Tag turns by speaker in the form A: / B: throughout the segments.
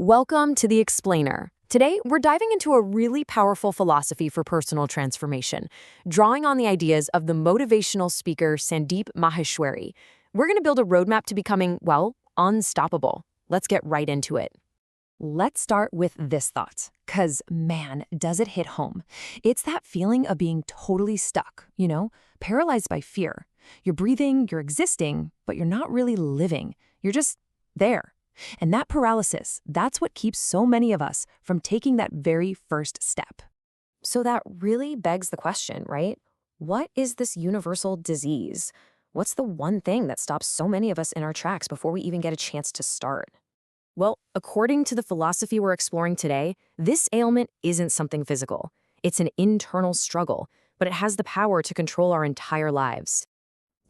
A: Welcome to The Explainer. Today, we're diving into a really powerful philosophy for personal transformation, drawing on the ideas of the motivational speaker Sandeep Maheshwari. We're going to build a roadmap to becoming, well, unstoppable. Let's get right into it. Let's start with this thought, because man, does it hit home. It's that feeling of being totally stuck, paralyzed by fear. You're breathing, you're existing, but you're not really living. You're just there. And that paralysis, that's what keeps so many of us from taking that very first step. So that really begs the question, right? What is this universal disease? What's the one thing that stops so many of us in our tracks before we even get a chance to start? Well, according to the philosophy we're exploring today, this ailment isn't something physical. It's an internal struggle, but it has the power to control our entire lives.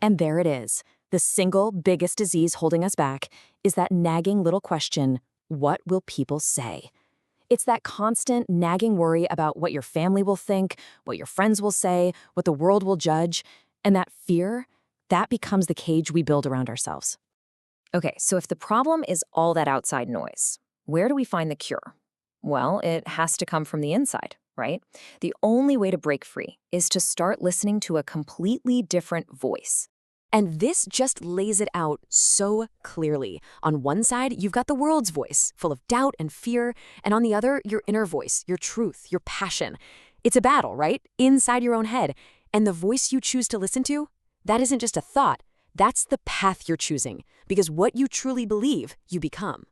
A: And there it is. The single biggest disease holding us back is that nagging little question, what will people say? It's that constant nagging worry about what your family will think, what your friends will say, what the world will judge, and that fear, that becomes the cage we build around ourselves. Okay, so if the problem is all that outside noise, where do we find the cure? Well, it has to come from the inside, right? The only way to break free is to start listening to a completely different voice. And this just lays it out so clearly. On one side, you've got the world's voice, full of doubt and fear, and on the other, your inner voice, your truth, your passion. It's a battle, right? Inside your own head. And the voice you choose to listen to, that isn't just a thought, that's the path you're choosing. Because what you truly believe, you become.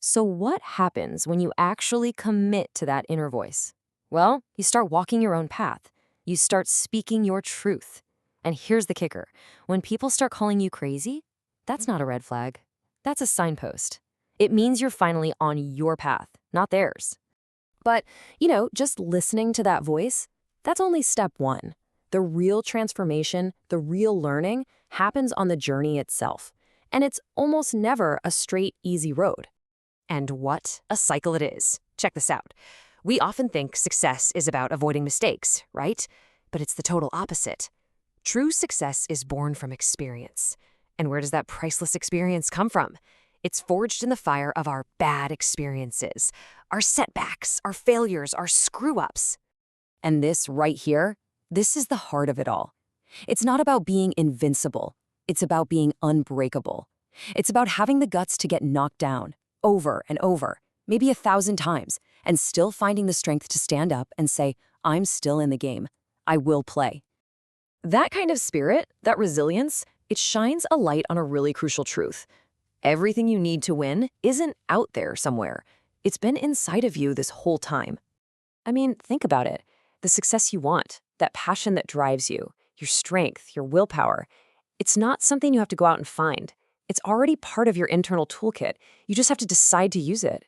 A: So what happens when you actually commit to that inner voice? Well, you start walking your own path. You start speaking your truth. And here's the kicker. When people start calling you crazy, that's not a red flag. That's a signpost. It means you're finally on your path, not theirs. But, just listening to that voice, that's only step one. The real transformation, the real learning, happens on the journey itself. And it's almost never a straight, easy road. And what a cycle it is. Check this out. We often think success is about avoiding mistakes, right? But it's the total opposite. True success is born from experience. And where does that priceless experience come from? It's forged in the fire of our bad experiences, our setbacks, our failures, our screw-ups. And this right here, this is the heart of it all. It's not about being invincible. It's about being unbreakable. It's about having the guts to get knocked down, over and over, maybe 1,000 times, and still finding the strength to stand up and say, I'm still in the game. I will play. That kind of spirit, that resilience, it shines a light on a really crucial truth. Everything you need to win isn't out there somewhere. It's been inside of you this whole time. I mean, think about it. The success you want, that passion that drives you, your strength, your willpower, it's not something you have to go out and find. It's already part of your internal toolkit. You just have to decide to use it.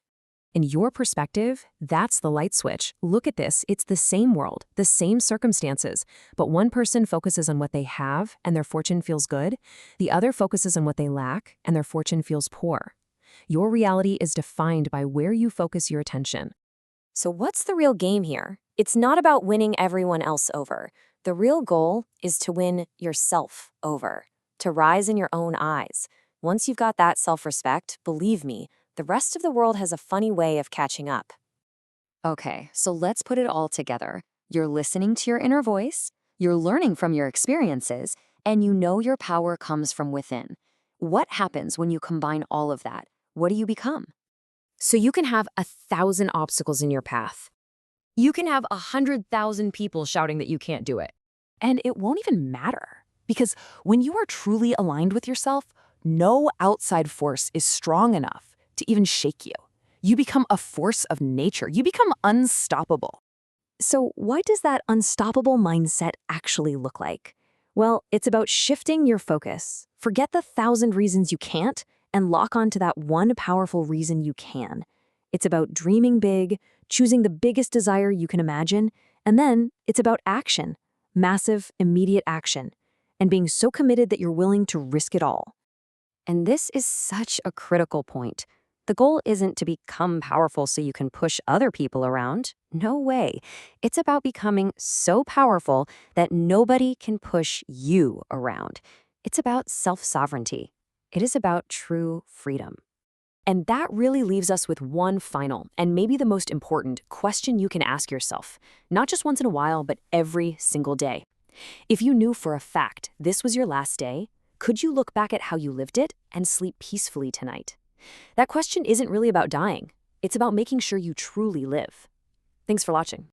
A: In your perspective, that's the light switch. Look at this. It's the same world, the same circumstances, but one person focuses on what they have and their fortune feels good. The other focuses on what they lack and their fortune feels poor. Your reality is defined by where you focus your attention. So what's the real game here? It's not about winning everyone else over. The real goal is to win yourself over, to rise in your own eyes. Once you've got that self-respect, believe me, the rest of the world has a funny way of catching up. Okay, so let's put it all together. You're listening to your inner voice, you're learning from your experiences, and you know your power comes from within. What happens when you combine all of that? What do you become? So you can have 1,000 obstacles in your path. You can have 100,000 people shouting that you can't do it. And it won't even matter. Because when you are truly aligned with yourself, no outside force is strong enough to even shake you. You become a force of nature. You become unstoppable. So what does that unstoppable mindset actually look like? Well, it's about shifting your focus. Forget the 1,000 reasons you can't and lock onto that one powerful reason you can. It's about dreaming big, choosing the biggest desire you can imagine, and then it's about action, massive, immediate action, and being so committed that you're willing to risk it all. And this is such a critical point. The goal isn't to become powerful so you can push other people around. No way. It's about becoming so powerful that nobody can push you around. It's about self-sovereignty. It is about true freedom. And that really leaves us with one final, and maybe the most important, question you can ask yourself, not just once in a while, but every single day. If you knew for a fact this was your last day, could you look back at how you lived it and sleep peacefully tonight? That question isn't really about dying. It's about making sure you truly live. Thanks for watching.